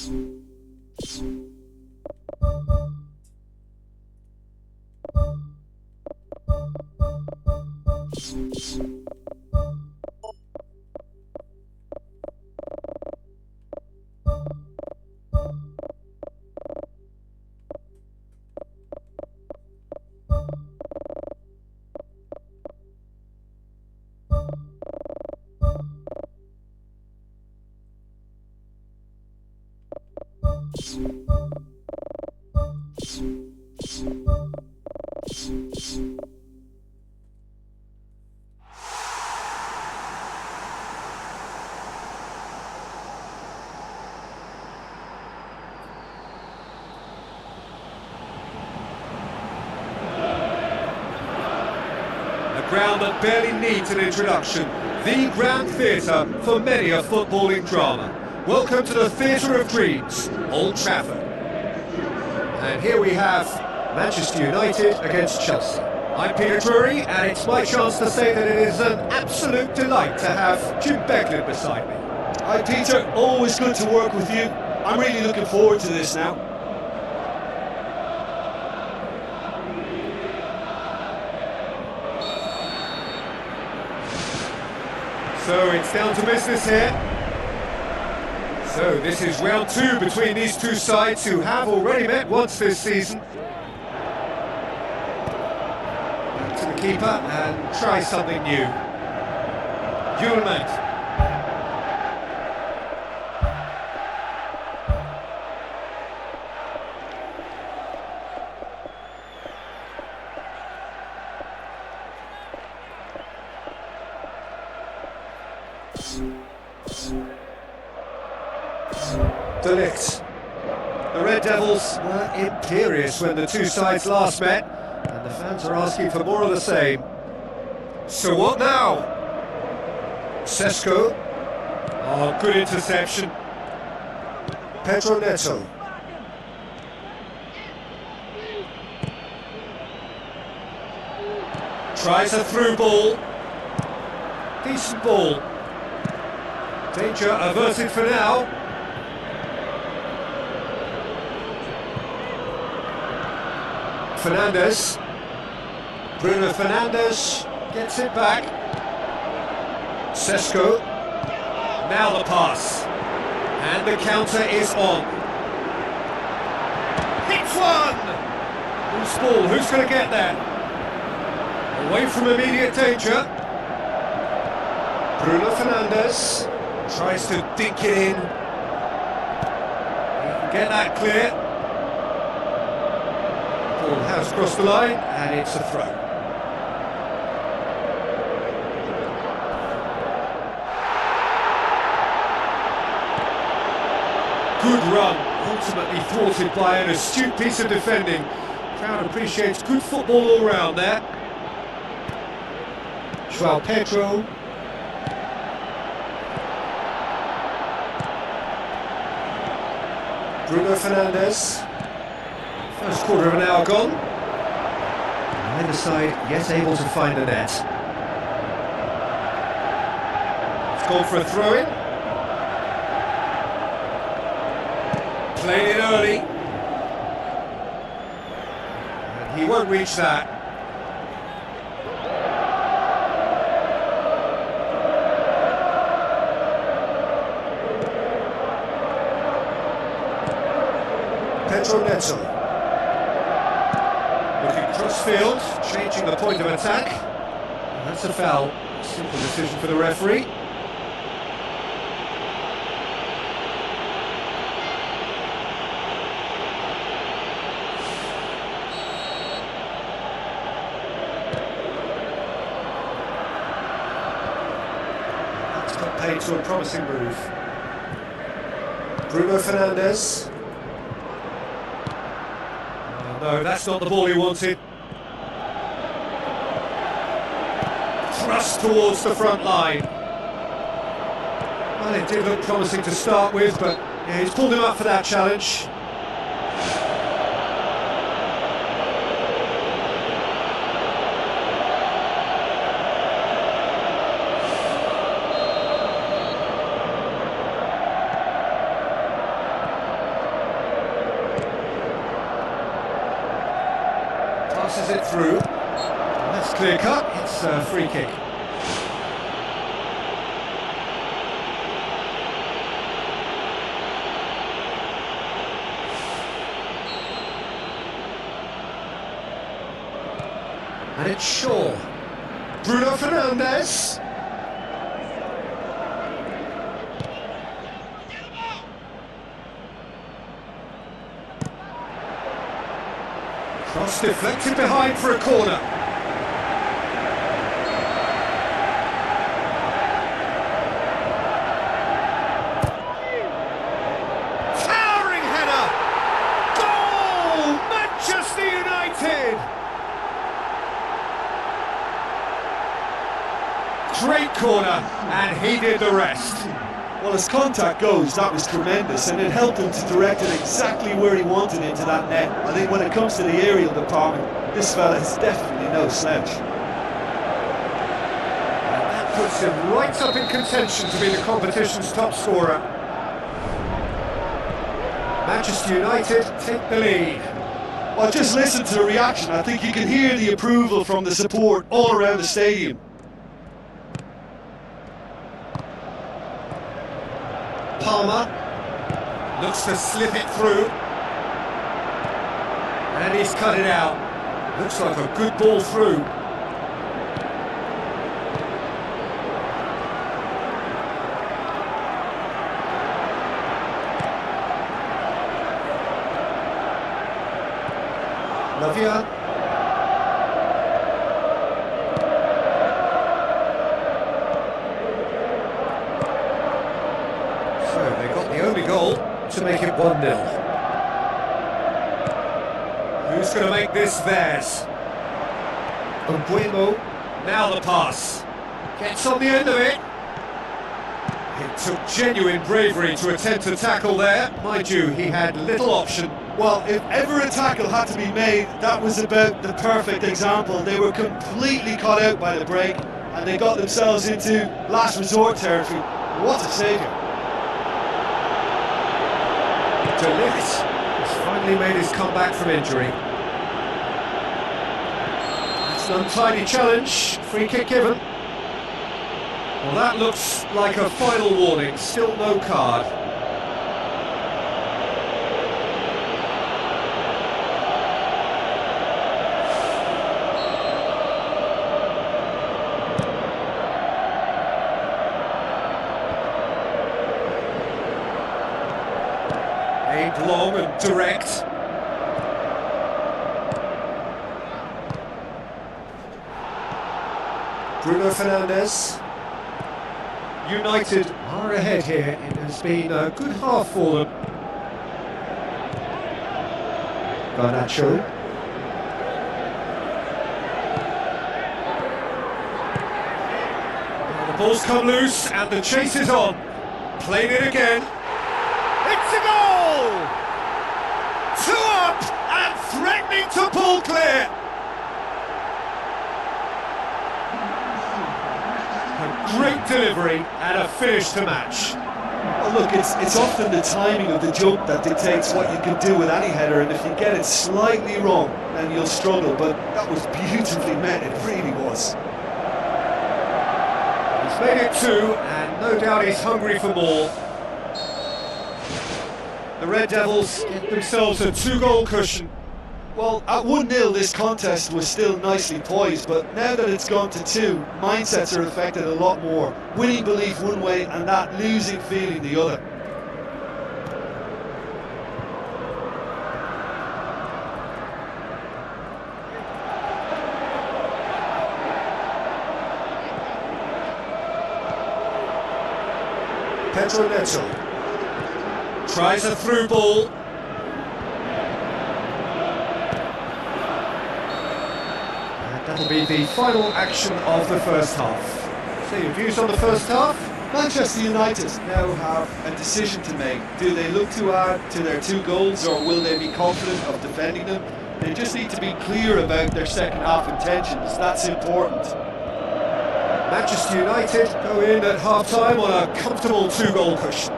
A ground that barely needs an introduction, the grand theatre for many a footballing drama. Welcome to the Theatre of Dreams, Old Trafford. And here we have Manchester United against Chelsea. I'm Peter Drury, and it's my chance to say that it is an absolute delight to have Jim Beglin beside me. Hi Peter, always good to work with you. I'm really looking forward to this now. So it's down to business here. So this is round two between these two sides who have already met once this season. Back to the keeper and try something new. Eugine. Delict. The Red Devils were imperious when the two sides last met, and the fans are asking for more of the same. So what now? Sesko. Oh, good interception. Pedro Neto. Tries a through ball. Decent ball. Danger averted for now. Fernandes. Bruno Fernandes gets it back. Sesko. Now the pass. And the counter is on. Hits one! Loose ball, who's going to get there? Away from immediate danger. Bruno Fernandes tries to dink it in. He can get that clear. Ball has crossed the line, and it's a throw. Good run, ultimately thwarted by an astute piece of defending. Crowd appreciates good football all round there. João Pedro. Bruno Fernandes. First quarter of an hour gone. Neither side yet able to find the net. It's gone for a throw-in. Played it early. And he won't reach that. Pedro Neto. Looking cross-field, changing the point of attack. And that's a foul. Simple decision for the referee. That's got paid to a promising move. Bruno Fernandes. No, that's not the ball he wanted. Thrust towards the front line. Well, it did look promising to start with, but yeah, he's pulled him up for that challenge. Passes it through. That's clear cut. It's a free kick. And it's Shaw. Bruno Fernandes. Cross deflected behind for a corner. Towering header! Goal! Manchester United! Great corner, and he did the rest. Well, as contact goes, that was tremendous, and it helped him to direct it exactly where he wanted into that net. I think when it comes to the aerial department, this fella is definitely no slouch. And that puts him right up in contention to be the competition's top scorer. Manchester United take the lead. Well, just listen to the reaction. I think you can hear the approval from the support all around the stadium. Palmer looks to slip it through, and he's cut it out. Looks like a good ball through. Lavia. So they got the only goal to make it 1-0. Who's going to make this theirs? Mbuemo. Now the pass. Gets on the end of it. It took genuine bravery to attempt to tackle there. Mind you, he had little option. Well, if ever a tackle had to be made, that was about the perfect example. They were completely caught out by the break, and they got themselves into last resort territory. What a saviour. De Ligt has finally made his comeback from injury. That's an untidy challenge. Free kick given. Well, that looks like a final warning. Still no card. Aimed long and direct. Bruno Fernandes. United are ahead here. It has been a good half for them. Garnacho. The ball's come loose and the chase is on. Played it again. It's a goal! 2 up and threatening to pull clear. A great delivery and a finish to match. Well, look, it's often the timing of the jump that dictates what you can do with any header, and if you get it slightly wrong, then you'll struggle, but that was beautifully met, it really was. He's made it 2, and no doubt he's hungry for more. The Red Devils get themselves a 2-goal cushion. Well, at 1-0 this contest was still nicely poised, but now that it's gone to 2, mindsets are affected a lot more. Winning belief one way and that losing feeling the other. Pedro Neto tries a through ball. That'll be the final action of the first half. So your views on the first half? Manchester United now have a decision to make. Do they look to add to their 2 goals, or will they be confident of defending them? They just need to be clear about their second half intentions. That's important. Manchester United go in at half-time on a comfortable 2-goal cushion.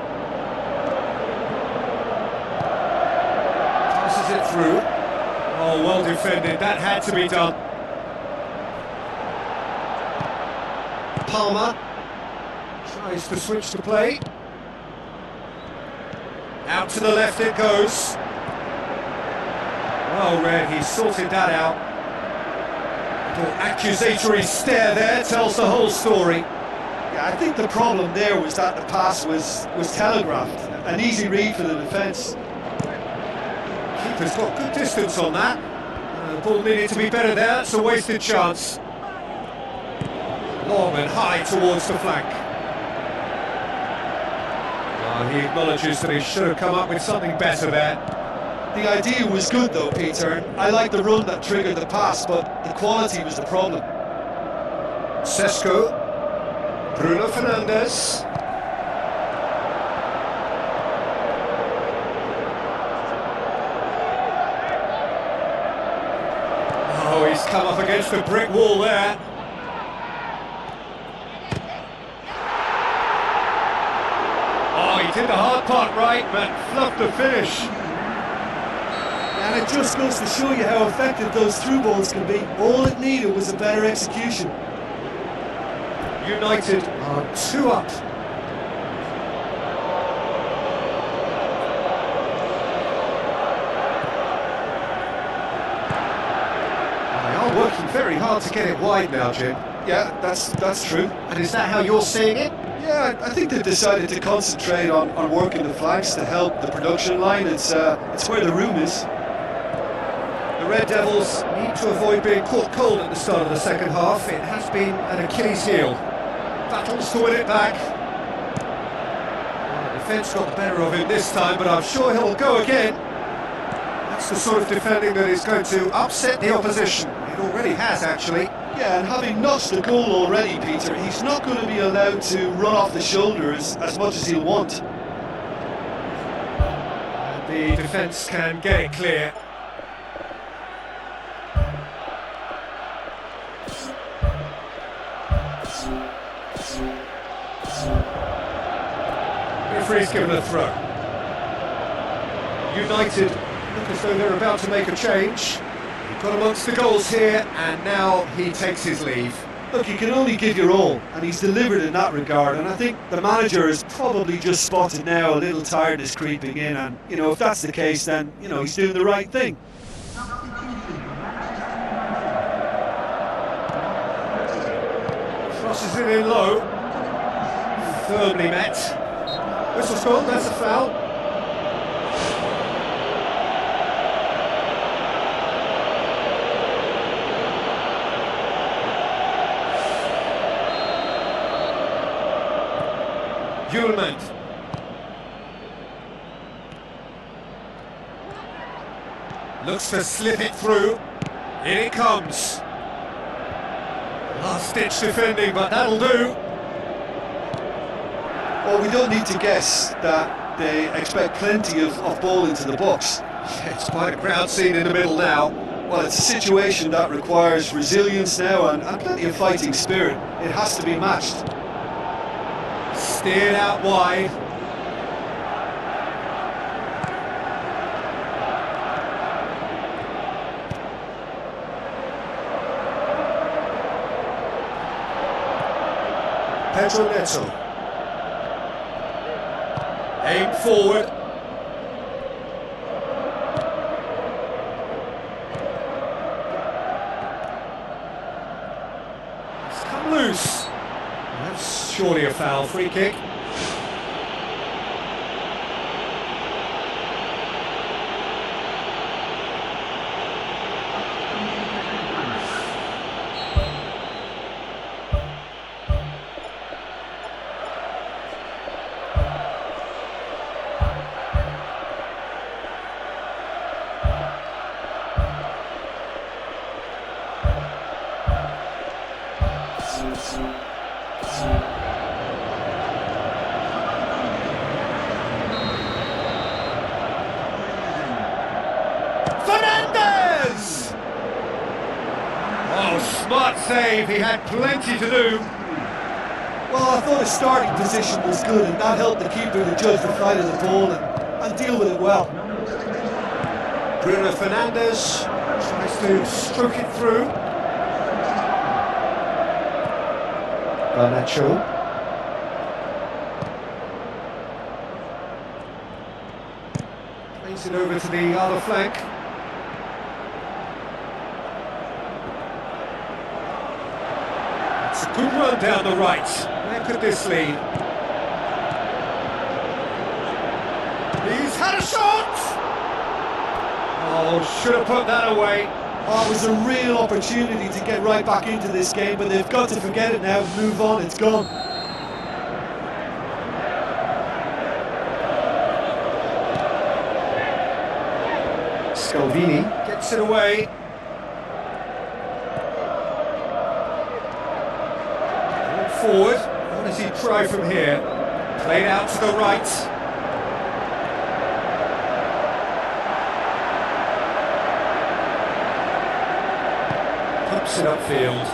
Passes it through. Oh, Oh, well defended, that had to be done. Palmer tries to switch the play. Out to the left it goes. Well read, he sorted that out. Little accusatory stare there tells the whole story. Yeah, I think the problem there was that the pass was telegraphed. An easy read for the defence. Keeper's got good distance on that. The ball needed to be better there, it's a wasted chance. Long and high towards the flank. He acknowledges that he should have come up with something better there. The idea was good though, Peter. I like the run that triggered the pass, but the quality was the problem. Sesko, Bruno Fernandes. Oh, he's come up against a brick wall there. Oh, he did the hard part right, but fluffed the finish. And it just goes to show you how effective those through balls can be. All it needed was a better execution. United are 2 up. They are working very hard to get it wide now, Jim. Yeah, that's true. And is that how you're seeing it? Yeah, I think they've decided to concentrate on working the flanks to help the production line. It's where the room is. The Red Devils need to avoid being caught cold at the start of the second half. It has been an Achilles heel. Battles to win it back. Well, the defence got the better of him this time, but I'm sure he'll go again. That's the sort of defending that is going to upset the opposition. It already has, actually. Yeah, and having notched the goal already, Peter, he's not going to be allowed to run off the shoulders as much as he'll want. The defence can get it clear. Referee's given a throw. United look as though they're about to make a change. He's got amongst the goals here, and now he takes his leave. Look, you can only give your all, and he's delivered in that regard, and I think the manager has probably just spotted now a little tiredness creeping in, and, you know, if that's the case, then, you know, he's doing the right thing. Crosses it in low. Firmly met. Whistle's gone, that's a foul. Eugine. Looks to slip it through. In it comes. Last-ditch defending, but that'll do. Well, we don't need to guess that they expect plenty of ball into the box. It's quite a crowd scene in the middle now. Well, it's a situation that requires resilience now and plenty of fighting spirit. It has to be matched. Steered out wide. Pedro Neto. Aim forward. It's come loose. That's surely a foul. Free kick. Fernandes! Oh, smart save, he had plenty to do. Well, I thought his starting position was good, and that helped the keeper to judge the flight of the ball and deal with it well. Bruno Fernandes to stroke it through. Garnacho. Plays it over to the other flank. It's a good run down the right. Where could this lead? He's had a shot! Oh, should have put that away. Oh, it was a real opportunity to get right back into this game, but they've got to forget it now, move on, it's gone. Scalvini gets it away. Forward, what does he try from here? Played out to the right. Pumps it upfield.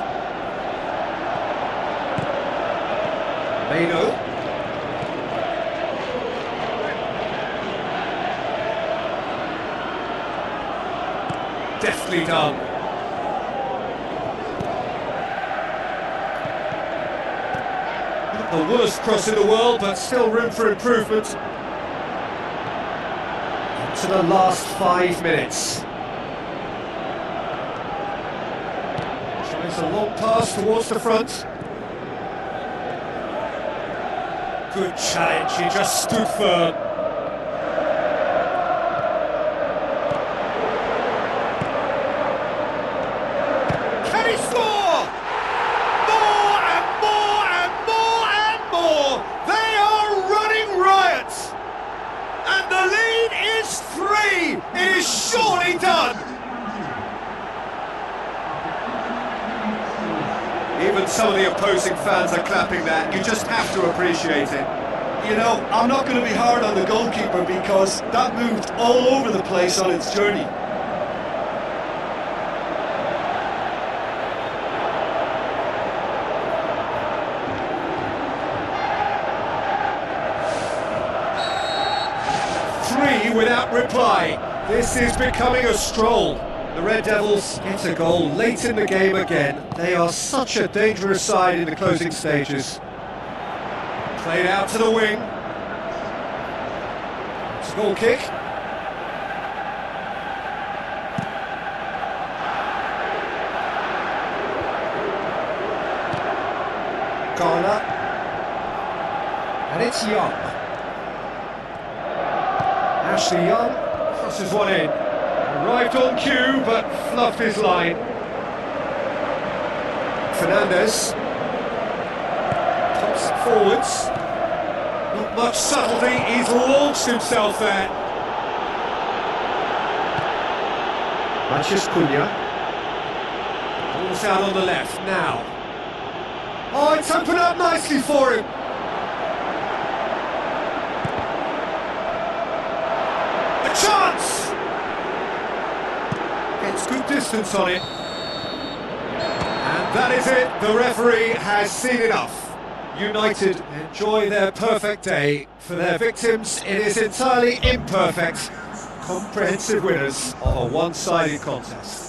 Mano. Deftly done. Not the worst cross in the world, but still room for improvement. To the last 5 minutes. Tries a long pass towards the front. Good challenge, he just stood firm. Can he score? More and more and more and more! They are running riot! And the lead is 3! It is surely done! Even some of the opposing fans are clapping that. You just have to appreciate it. You know, I'm not going to be hard on the goalkeeper because that moved all over the place on its journey. Three without reply. This is becoming a stroll. The Red Devils get a goal late in the game again. They are such a dangerous side in the closing stages. Played out to the wing. It's a goal kick. Garner. And it's Young. Ashley Young crosses one in. Arrived on cue, but fluffed his line. Fernandez. Tops it forwards. Not much subtlety, he's launched himself there. Matheus Cunha. Ball's out on the left now. Oh, it's opened up nicely for him. A chance! Gets good distance on it. And that is it. The referee has seen enough. United enjoy their perfect day. For their victims, it is entirely imperfect. Comprehensive winners of a one-sided contest.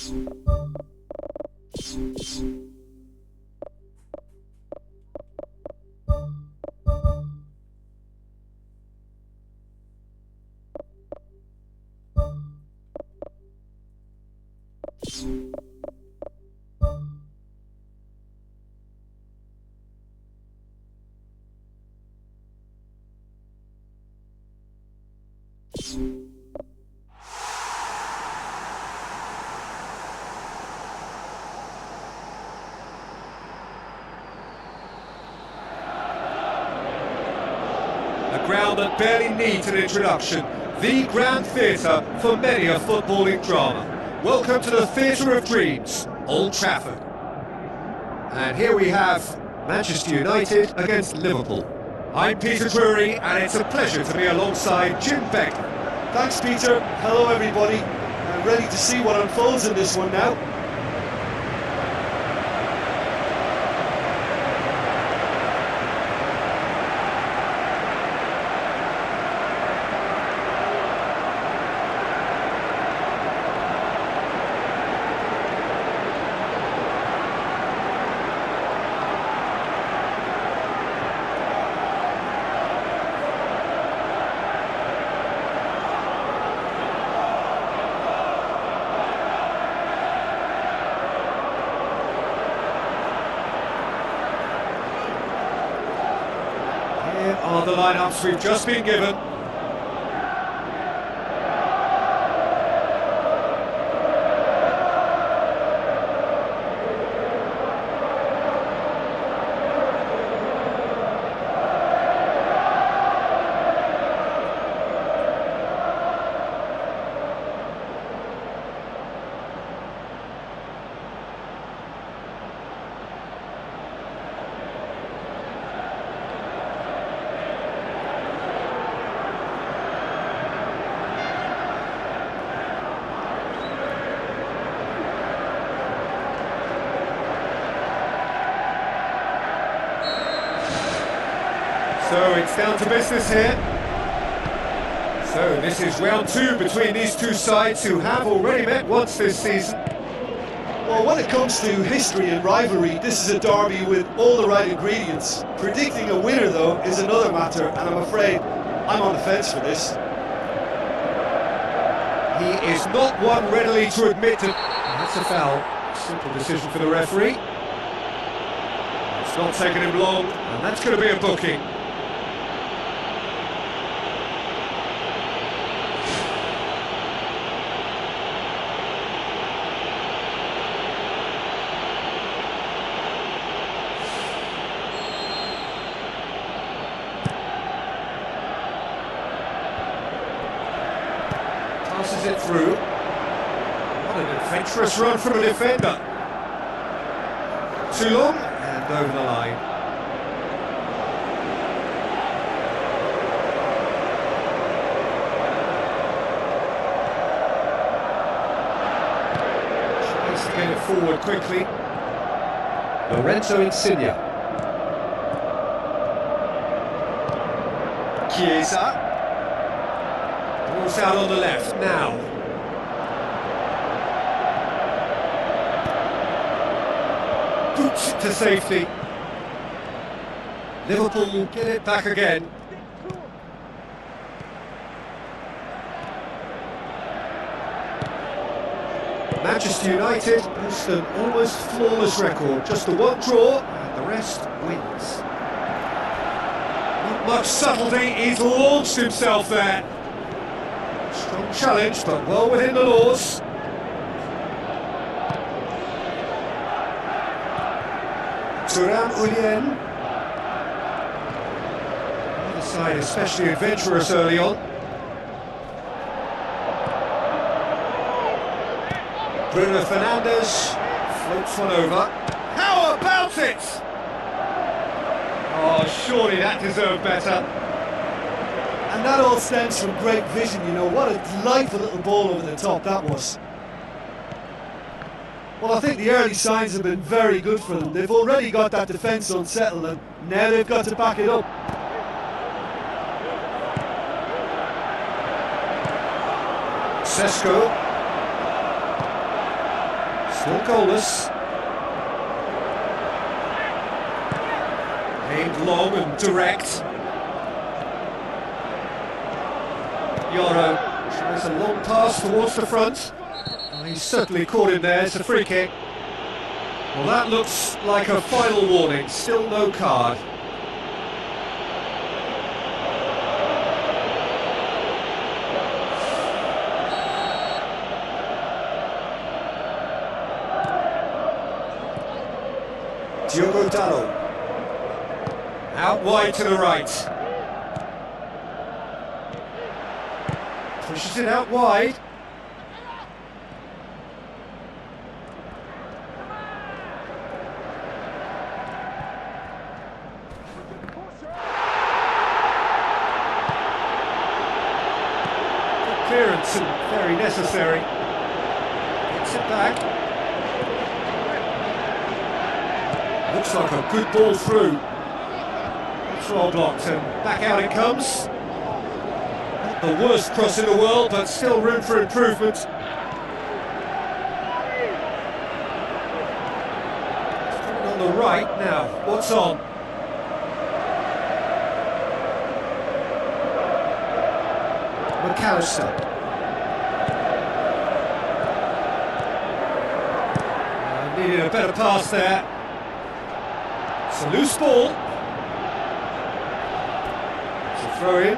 A ground that barely needs an introduction. The Grand Theatre for many a footballing drama. Welcome to the Theatre of Dreams, Old Trafford. And here we have Manchester United against Liverpool. I'm Peter Drury, and it's a pleasure to be alongside Jim Beckler. Thanks, Peter. Hello, everybody. I'm ready to see what unfolds in this one now. Here are the lineups we've just been given. So it's down to business here. So this is round two between these two sides who have already met once this season. Well, when it comes to history and rivalry, this is a derby with all the right ingredients. Predicting a winner, though, is another matter, and I'm afraid I'm on the fence for this. He is not one readily to admit to... That's a foul. Simple decision for the referee. It's not taken him long, and that's going to be a booking. Passes it through. What an adventurous run from a defender. Too long and over the line. Tries to get it forward quickly. Lorenzo Insigne. Chiesa. Ball's out on the left now. Boots it to safety. Liverpool get it back again. Manchester United boast an almost flawless record. Just the one draw and the rest wins. Not much subtlety, he's launched himself there. Strong challenge, but well within the laws. Eugine. Another side especially adventurous early on. Bruno Fernandes floats one over. How about it? Oh, surely that deserved better. And that all stems from great vision, you know. What a delightful little ball over the top that was. Well, I think the early signs have been very good for them. They've already got that defence unsettled, and now they've got to back it up. Sesko. Still goalless. Aimed long and direct. Yoro tries a long pass towards the front. Oh, he's certainly caught him there. It's a free kick. Well, that looks like a final warning. Still no card. Diogo Dallo. Out wide to the right. Pushes it out wide. Good clearance and very necessary. Gets it back. Looks like a good ball through. It's well blocked and back out it comes. Not the worst cross in the world, but still room for improvement. It's coming on the right now. What's on? McAllister. Needed a better pass there. It's a loose ball. It's a throw in.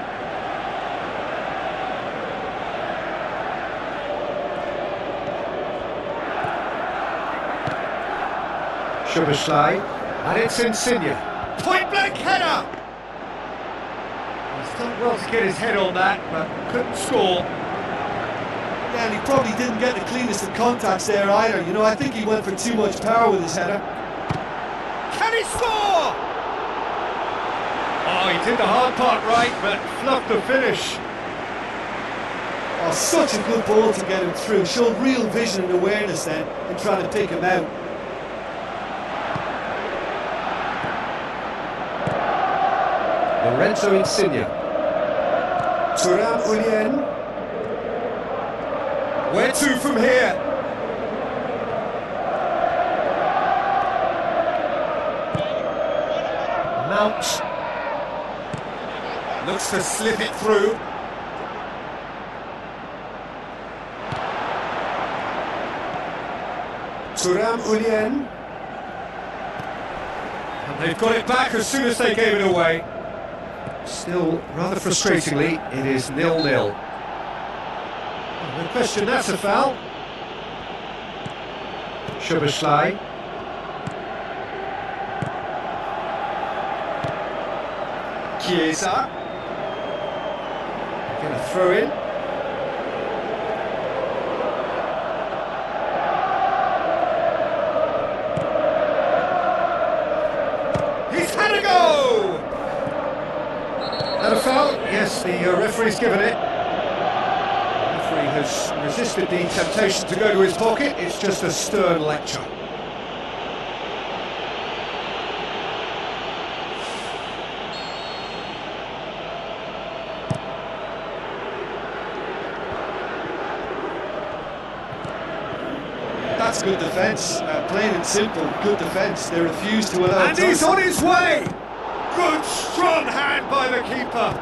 Szoboszlai, and it's Insigne. Point blank header! He's done well to get his head on that, but couldn't score. Yeah, and he probably didn't get the cleanest of contacts there either. You know, I think he went for too much power with his header. Can he score? Oh, he did the hard part right, but fluffed the finish. Oh, such a good ball to get him through. Showed real vision and awareness then in trying to pick him out. Lorenzo Insigne. Eugine. Where to from here? Mount. Looks to slip it through. Eugine. And they've got it back as soon as they gave it away. Still, rather frustratingly, it is 0-0. No question, that's a foul. Szoboszlai. Chiesa. Get a throw in. He's had a go! That a foul? Yes, the referee's given it. The referee has resisted the temptation to go to his pocket. It's just a stern lecture. That's good defence, plain and simple, good defence. They refuse to allow And he's on his way! Good strong hand by the keeper.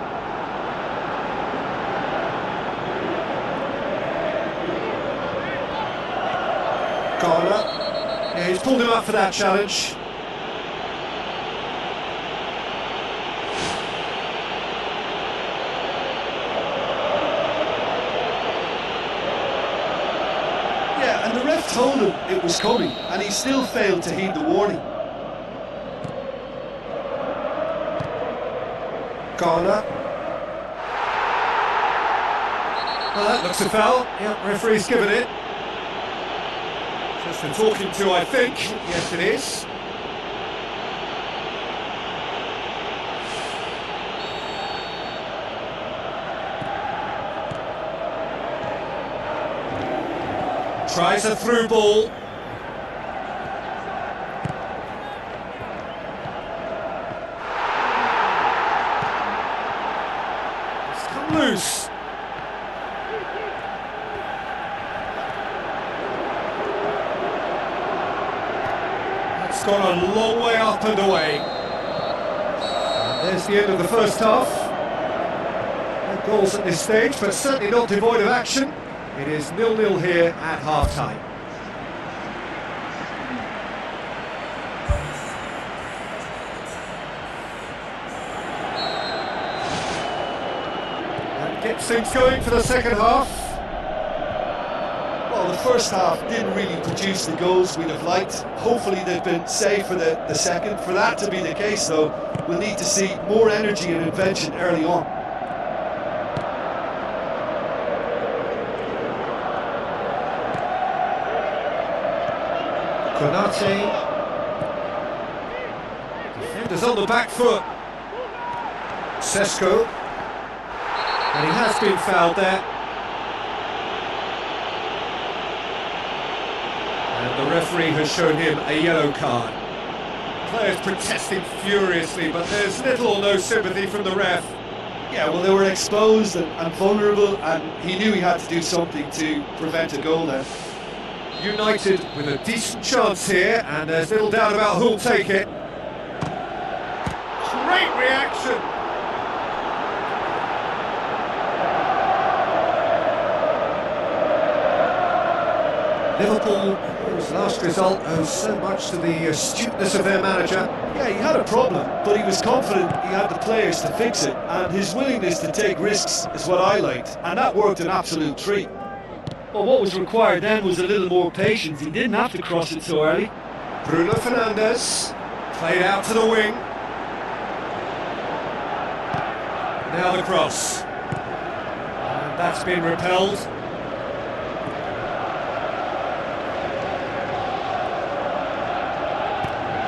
Garner. Yeah, he's pulled him up for that challenge. Yeah, and the ref told him it was coming, and he still failed to heed the warning. Garner. Well, that looks a foul. Yep, referee's given it. Just for talking to, I think. Yes, it is. Tries a through ball. It's come loose. It's gone a long way up and away. And there's the end of the first half. No goals at this stage, but certainly not devoid of action. It is 0-0 here at half-time. That gets things going for the second half. Well, the first half didn't really produce the goals we'd have liked. Hopefully they've been saved for the second. For that to be the case, though, we'll need to see more energy and invention early on. Defenders on the back foot. Sesko. And he has been fouled there. And the referee has shown him a yellow card. Players protesting furiously, but there's little or no sympathy from the ref. Yeah, well, they were exposed and vulnerable, and he knew he had to do something to prevent a goal there. United with a decent chance here, and there's little doubt about who'll take it. Great reaction! Liverpool, whose last result owes so much to the astuteness of their manager. Yeah, he had a problem, but he was confident he had the players to fix it, and his willingness to take risks is what I liked, and that worked an absolute treat. Well, what was required then was a little more patience. He didn't have to cross it so early. Bruno Fernandes, played out to the wing. Now the cross. And that's been repelled.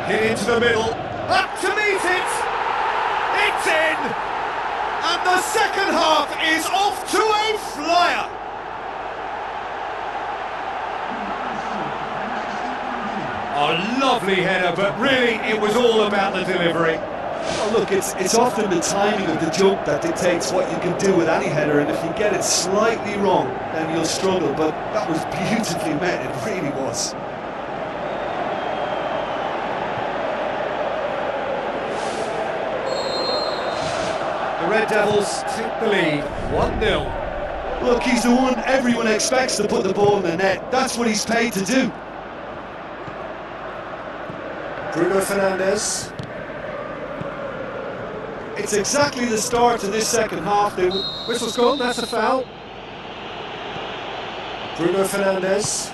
Hit into the middle. Up to meet it! It's in! And the second half is off to a flyer! A lovely header, but really it was all about the delivery. Well, look, it's often the timing of the jump that dictates what you can do with any header, and if you get it slightly wrong, then you'll struggle, but that was beautifully met, it really was. The Red Devils take the lead, 1-0. Look, he's the one everyone expects to put the ball in the net. That's what he's paid to do. Bruno Fernandes. It's exactly the start to this second half. Whistle's gone, that's a foul. Bruno Fernandes.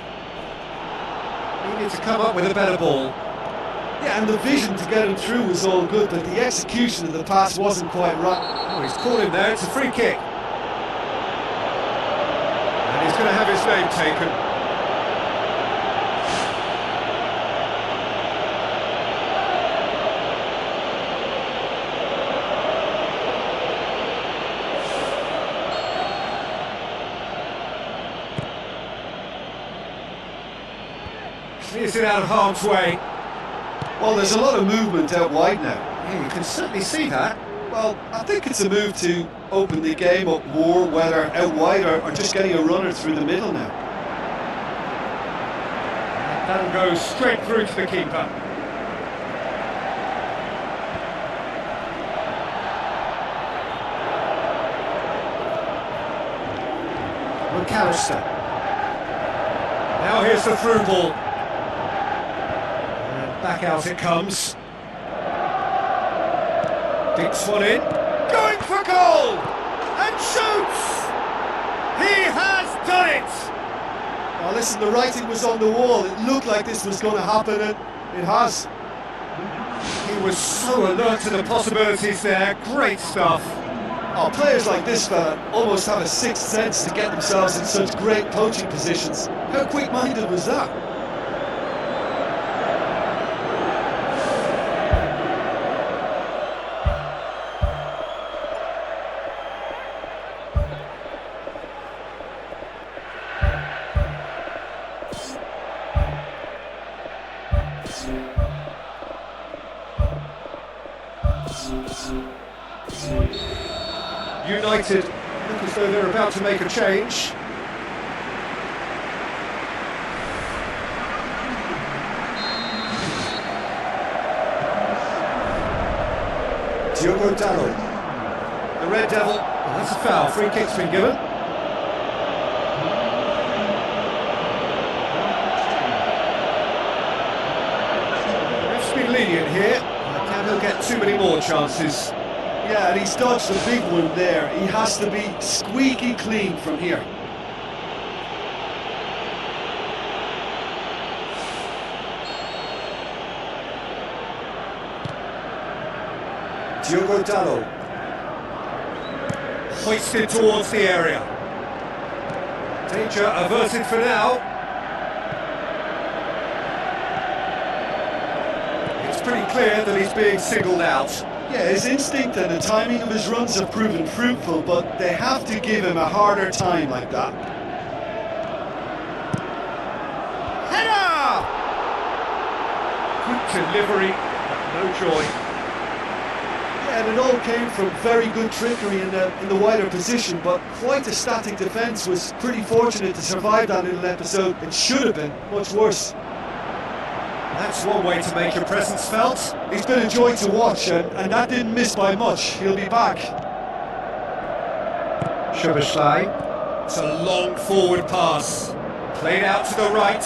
Needed to come up with a better ball. Yeah, and the vision to get him through was all good, but the execution of the pass wasn't quite right. Oh, he's caught him there, it's a free kick. And he's going to have his name taken. Clears it out of harm's way. Well, there's a lot of movement out wide now. Yeah, you can certainly see that. Well, I think it's a move to open the game up more, whether out wide or just getting a runner through the middle now. That'll go straight through to the keeper. McAllister. Now here's the through ball. And back out it comes. Dinks one in. Going for goal! And shoots! He has done it! Well, listen, the writing was on the wall. It looked like this was going to happen, and it has. He was so alert to the possibilities there. Great stuff. Oh, players like this fella almost have a sixth sense to get themselves in such great poaching positions. How quick-minded was that? United look as though they're about to make a change. The Red Devil, that's a foul, free kick's been given. Ref's been lenient here, I doubt he'll get too many more chances. Yeah, and he's dodged a big one there. He has to be squeaky clean from here. Diogo Dalot. Hoisted towards the area. Danger averted for now. It's pretty clear that he's being singled out. Yeah, his instinct and the timing of his runs have proven fruitful, but they have to give him a harder time like that. Header! Good delivery, but no joy. Yeah, and it all came from very good trickery in the wider position, but quite a static defence. Was pretty fortunate to survive that little episode. It should have been much worse. That's one way to make your presence felt. He's been a joy to watch, and that didn't miss by much. He'll be back. Sudah. It's a long forward pass. Played out to the right.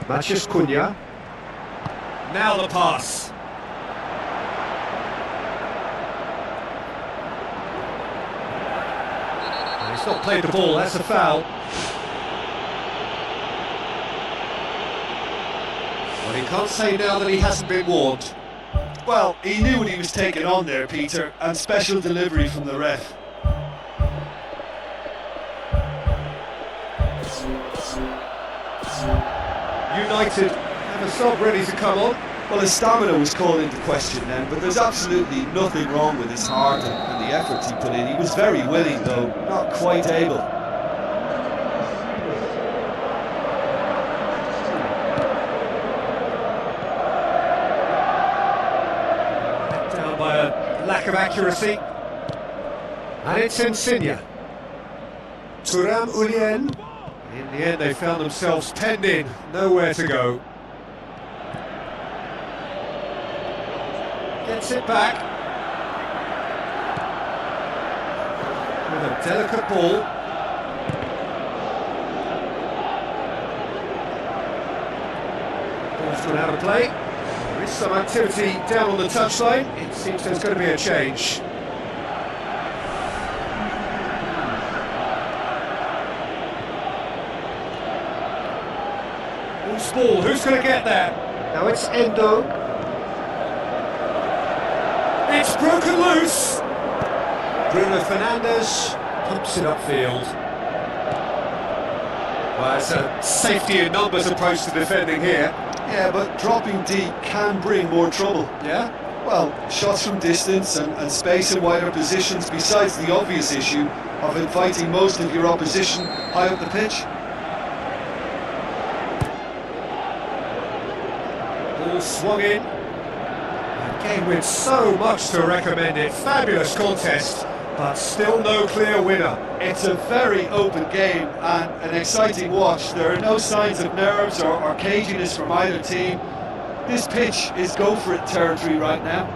Mathias Cunha. Now the pass. He's not played the ball, that's a foul. Well, he can't say now that he hasn't been warned. Well, he knew what he was taking on there, Peter, and special delivery from the ref. United have a sub ready to come on. Well, his stamina was called into question then, but there's absolutely nothing wrong with his heart and the efforts he put in. He was very willing, though, not quite able. Down by a lack of accuracy. And it's Insigne. Turam Ulien. In the end, they found themselves penned in, nowhere to go. Gets it back. With a delicate ball. Ball's gone out of play. There is some activity down on the touchline. It seems there's going to be a change. Loose ball, who's going to get there? Now it's Endo. It's broken loose. Bruno Fernandes pumps it upfield. Well, it's a safety in numbers approach to defending here. Yeah, but dropping deep can bring more trouble. Yeah? Well, shots from distance and space in wider positions, besides the obvious issue of inviting most of your opposition high up the pitch. Ball swung in. A game with so much to recommend it. Fabulous contest, but still no clear winner. It's a very open game and an exciting watch. There are no signs of nerves or caginess from either team. This pitch is go-for-it territory right now.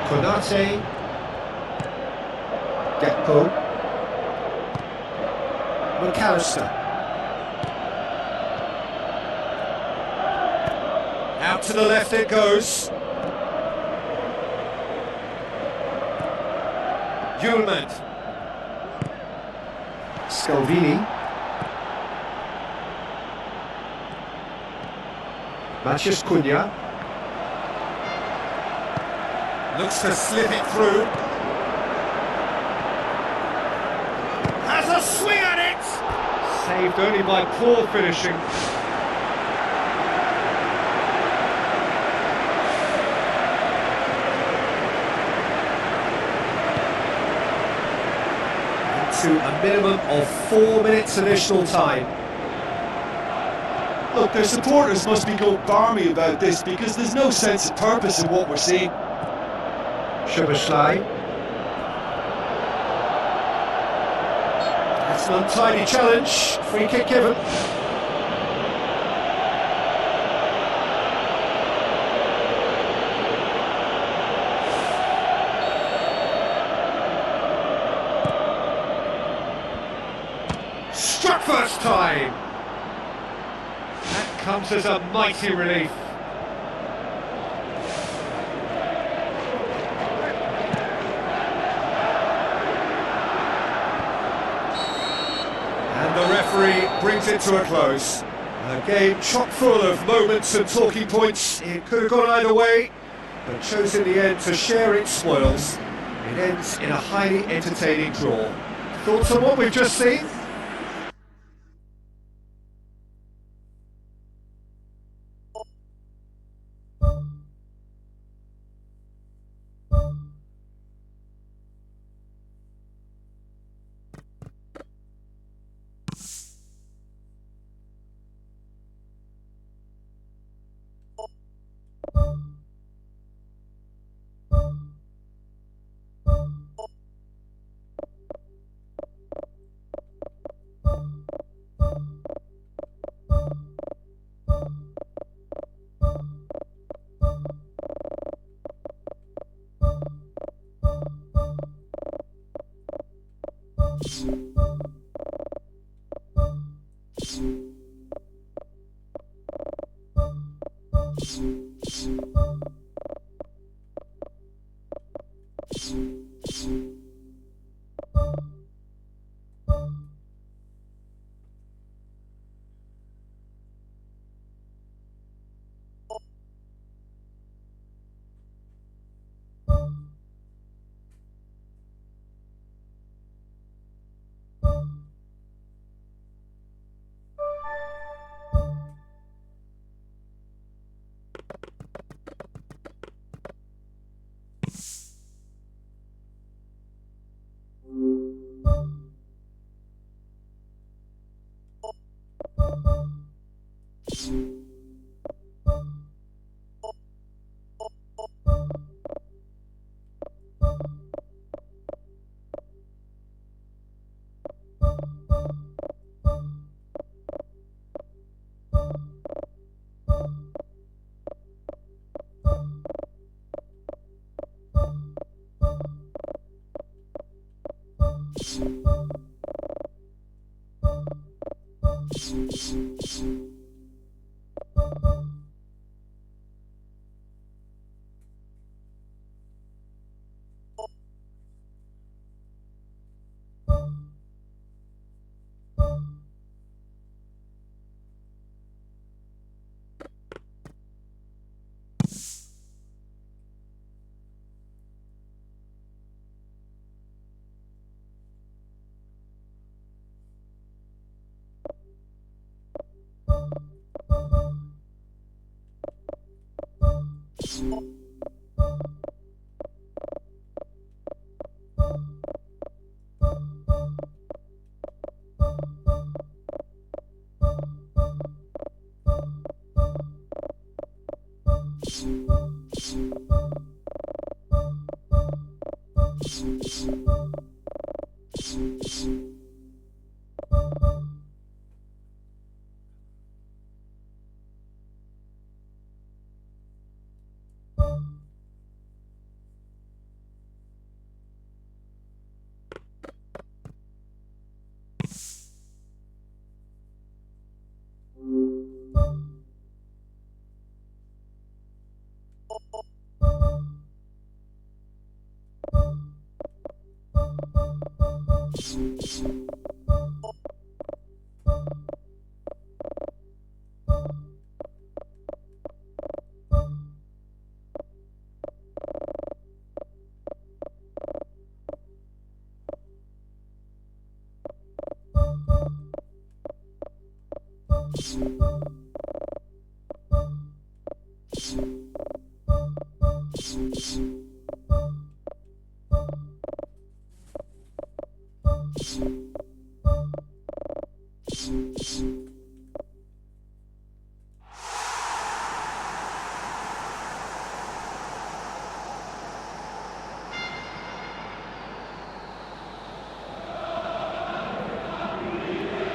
Konate. Gakpo. McAllister. Out to the left it goes. Yulman. Scalvini. Mathias Cunha. Looks to slip it through. Has a swing at it! Saved only by poor finishing. To a minimum of 4 minutes additional time. Look, their supporters must be going barmy about this because there's no sense of purpose in what we're seeing. Sudah. It's an untidy challenge. Free kick given. Struck first time. That comes as a mighty relief. And the referee brings it to a close. A game chock full of moments and talking points. It could have gone either way, but chose in the end to share its spoils. It ends in a highly entertaining draw. Thoughts on what we've just seen?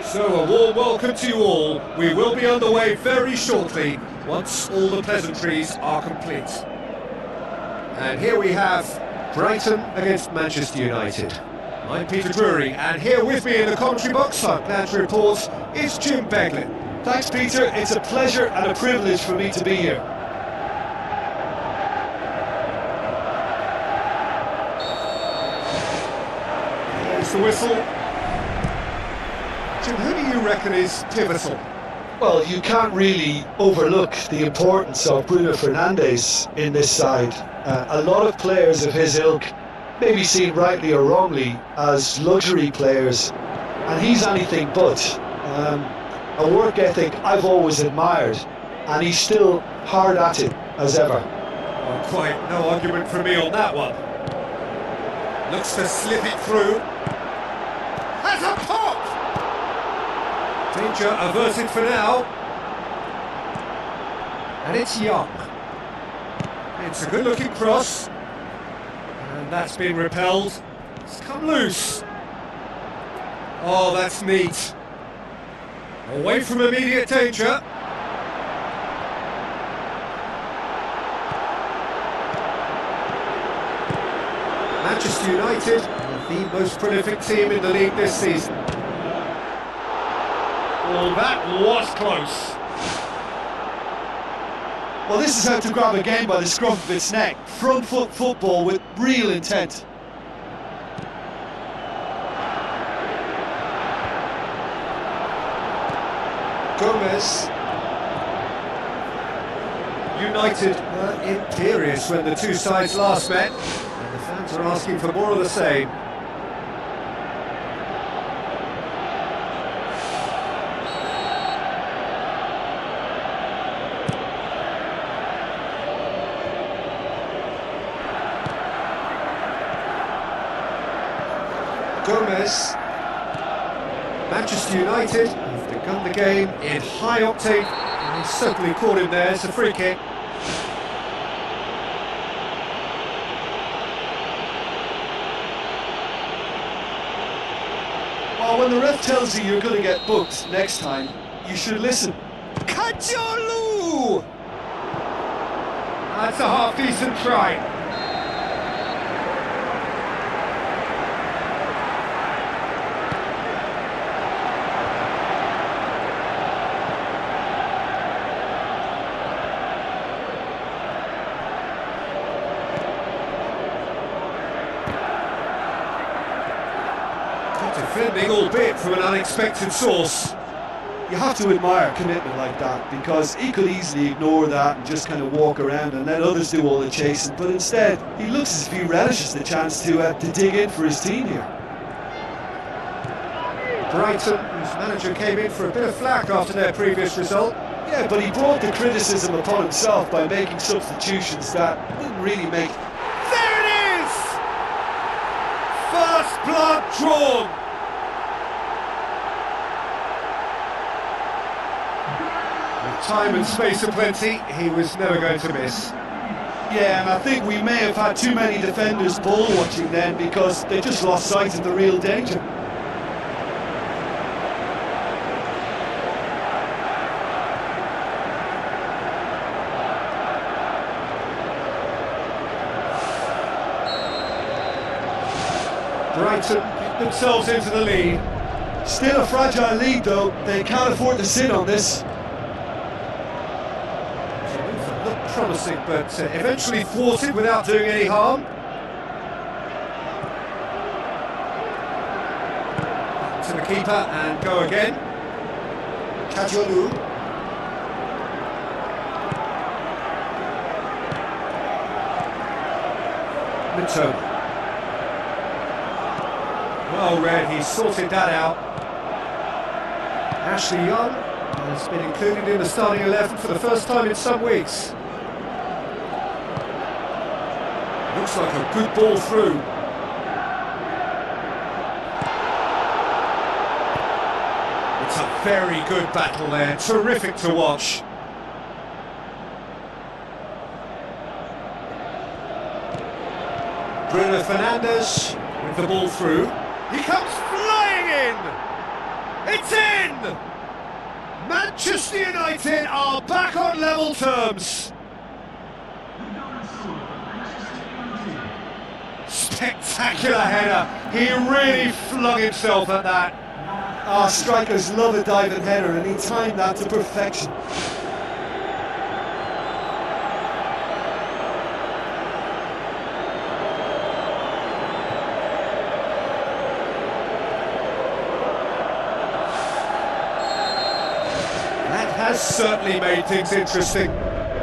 So a warm welcome to you all. We will be underway very shortly, once all the pleasantries are complete. And here we have Brighton against Manchester United. I'm Peter Drury, and here with me in the commentary box, I'm glad to report, is Jim Beglin. Thanks, Peter. It's a pleasure and a privilege for me to be here. Here's the whistle. Jim, who do you reckon is pivotal? Well, you can't really overlook the importance of Bruno Fernandes in this side. A lot of players of his ilk may be seen rightly or wrongly as luxury players, and he's anything but. A work ethic I've always admired, and he's still hard at it as ever. Well, quite no argument from me on that one. Looks to slip it through. Has a pop! Danger averted for now. And it's Young. It's a good-looking cross. And that's been repelled. It's come loose. Oh, that's neat. Away from immediate danger. Manchester United, the most prolific team in the league this season. Oh, that was close. Well, this is how to grab a game by the scruff of its neck. Front foot football with real intent. Gomez. United were imperious when the two sides last met, and the fans are asking for more of the same. Gomez. Manchester United have begun the game in high octane, and they certainly caught him there. It's a free kick. Well, when the ref tells you you're going to get booked next time, you should listen. Kajolu! That's a half-decent try. Defending, albeit from an unexpected source. You have to admire commitment like that, because he could easily ignore that and just kind of walk around and let others do all the chasing, but instead he looks as if he relishes the chance to dig in for his team here. Brighton, whose manager came in for a bit of flack after their previous result. Yeah, but he brought the criticism upon himself by making substitutions that didn't really make... There it is! First blood drawn! With time and space aplenty, he was never going to miss. Yeah, and I think we may have had too many defenders ball watching then, because they just lost sight of the real danger. Brighton get themselves into the lead. Still a fragile lead though, they can't afford to sit on this. Looked promising, but eventually thwarted without doing any harm. To the keeper and go again. Kajolu. Nonton. Well read, he sorted that out. Ashley Young has been included in the starting 11 for the first time in some weeks. Looks like a good ball through. It's a very good battle there, terrific to watch. Bruno Fernandes with the ball through. He comes flying in! It's in! Manchester United are back on level terms. Spectacular header. He really flung himself at that. Strikers love a diving header, and he timed that to perfection. That has certainly made things interesting.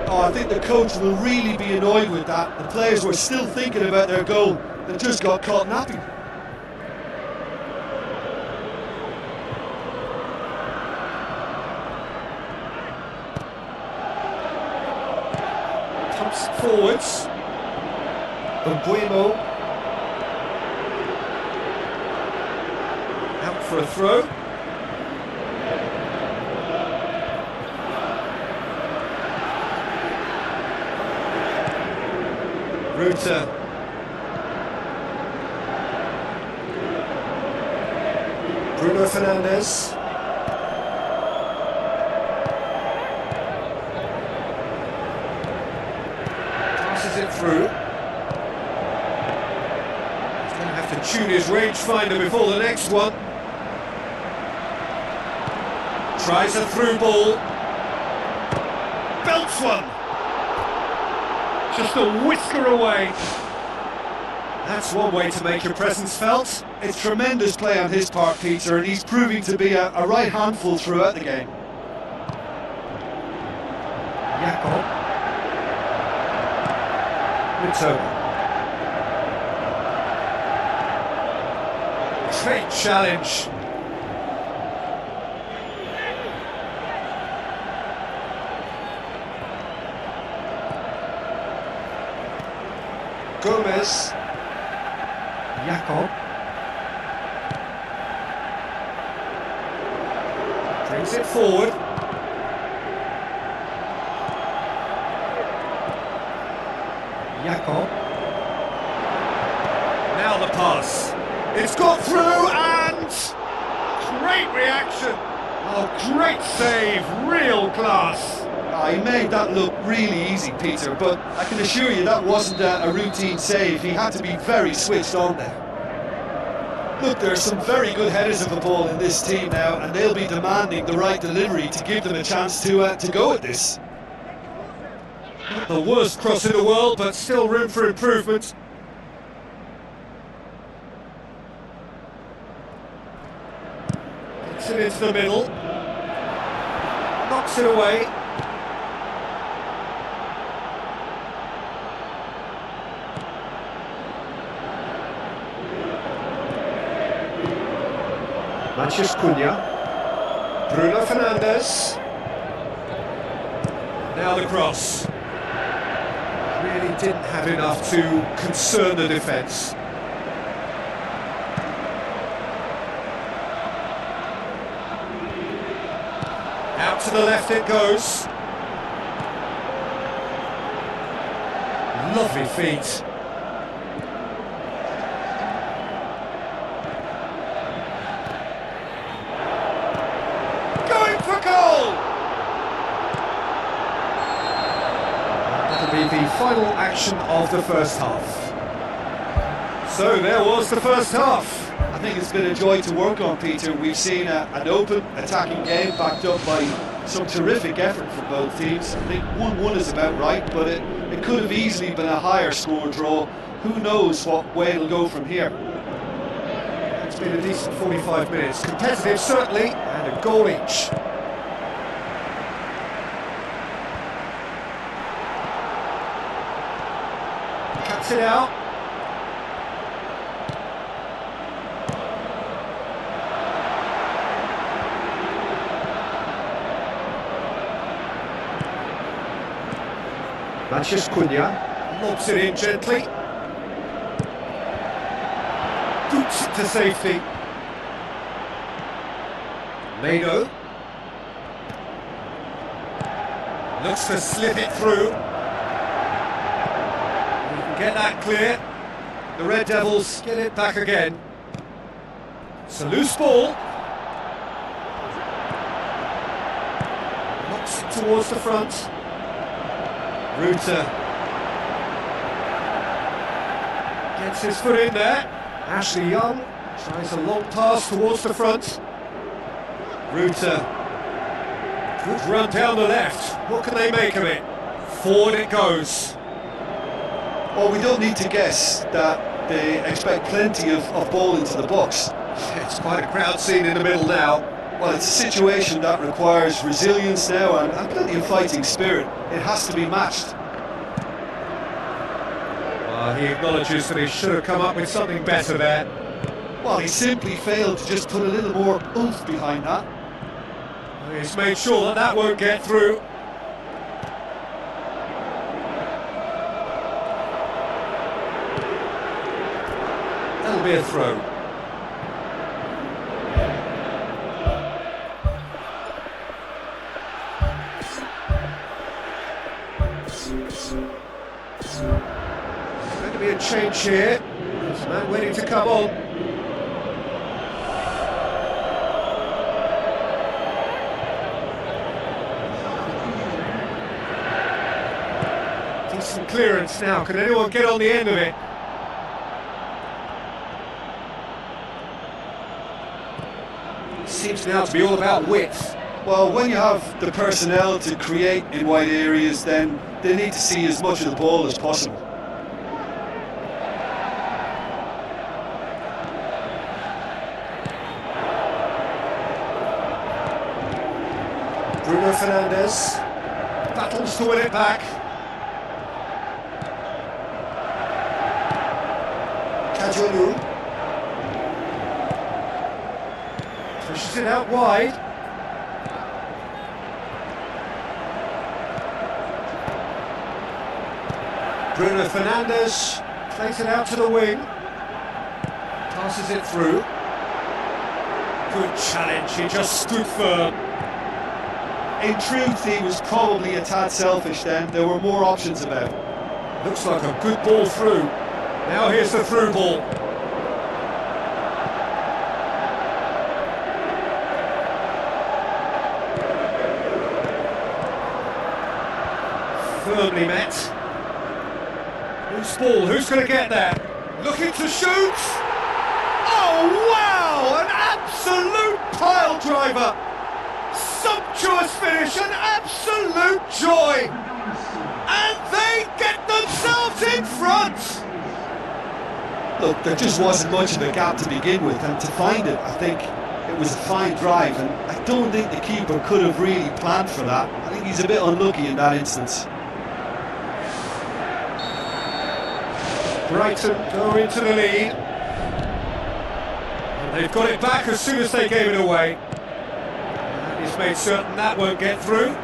I think the coach will really be annoyed with that. The players were still thinking about their goal. They just got caught napping. Comes forwards. Buemo. Out for a throw. Ruta. Bruno Fernandes. Passes it through. He's going to have to tune his rangefinder before the next one. Tries a through ball. Belts one. Just a whisker away. That's one way to make your presence felt. It's tremendous play on his part, Peter, and he's proving to be a right handful throughout the game. Jakob. Mitoma. Great challenge. Gomez. Jakob. Brings it forward. Jakob. Now the pass. It's got through and great reaction. Oh, great save, real class. He made that look really easy, Peter, but I can assure you that wasn't a routine save. He had to be very switched on there. Look, there are some very good headers of the ball in this team now, and they'll be demanding the right delivery to give them a chance to go at this. Not the worst cross in the world, but still room for improvement. Gets it into the middle. Knocks it away. Manchester Cunha. Bruno Fernandes. Now the cross. Really didn't have enough to concern the defence. Out to the left it goes. Lovely feet. Going for goal! That'll be the final action of the first half. So there was the first half. I think it's been a joy to work on, Peter. We've seen an open, attacking game backed up by some terrific effort from both teams. I think 1-1 is about right, but it could have easily been a higher score draw. Who knows what way it'll go from here. It's been a decent 45 minutes. Competitive, certainly, and a goal each. Cuts it out. Manchester Cunha lobs it in gently. Boots it to safety. Mado looks to slip it through. We can get that clear. The Red Devils get it back again. It's a loose ball. Cuts it towards the front. Ruta gets his foot in there. Ashley Young tries a long pass towards the front. Ruta, good run down the left. What can they make of it? Forward it goes. Well, we don't need to guess that they expect plenty of ball into the box. It's quite a crowd scene in the middle now. Well, it's a situation that requires resilience now and plenty of fighting spirit. It has to be matched. He acknowledges that he should have come up with something better there. Well, he simply failed to just put a little more oomph behind that. He's made sure that that won't get through. That'll be a throw. There's going to be a change here. There's a man waiting to come on. Decent clearance now. Can anyone get on the end of it? Seems now to be all about width. Well, when you have the personnel to create in wide areas, then they need to see as much of the ball as possible. Bruno Fernandes battles to win it back. Kajolu pushes it out wide. Bruno Fernandes plays it out to the wing. Passes it through. Good challenge, he just stood firm. In truth, he was probably a tad selfish then. There were more options about. Looks like a good ball through. Now here's the through ball. Firmly met. Who's ball? Who's going to get there? Looking to shoot! Oh wow! An absolute pile driver! Sumptuous finish, an absolute joy! And they get themselves in front! Look, there just wasn't much of a gap to begin with, and to find it, I think it was a fine drive, and I don't think the keeper could have really planned for that. I think he's a bit unlucky in that instance. Brighton go into the lead. And they've got it back as soon as they gave it away. And he's made certain that won't get through.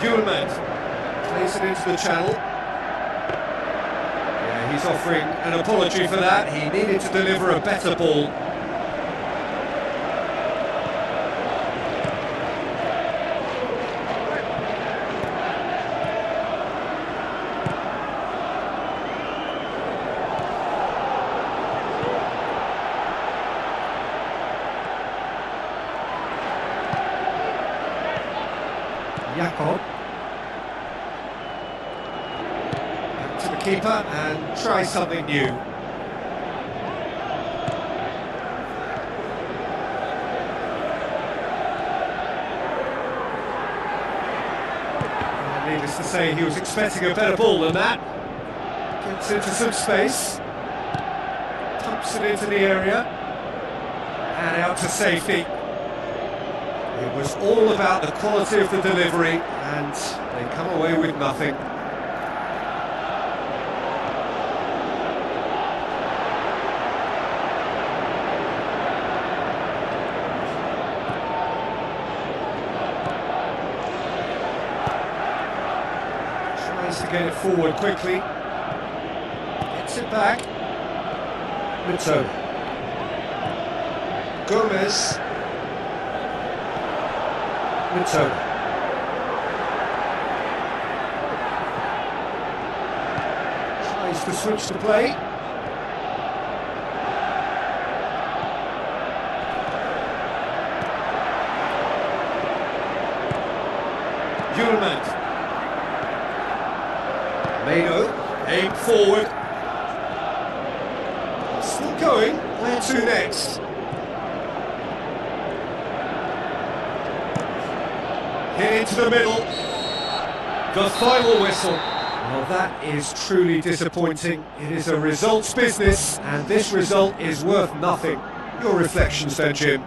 Eugine plays it into the channel. Yeah, he's offering an apology for that. He needed to deliver a better ball. Jakob. Back to the keeper and try something new. And needless to say, he was expecting a better ball than that. Gets into some space. Pumps it into the area. And out to safety. It was all about the quality of the delivery, and they come away with nothing. Tries to get it forward quickly. Gets it back. Nonton. Gomez. Nonton. Tries to switch the play. Gulman. Mano, aimed forward. Still going, where to next? Hit into the middle. The final whistle. Well, that is truly disappointing. It is a results business, and this result is worth nothing. Your reflections then, Jim?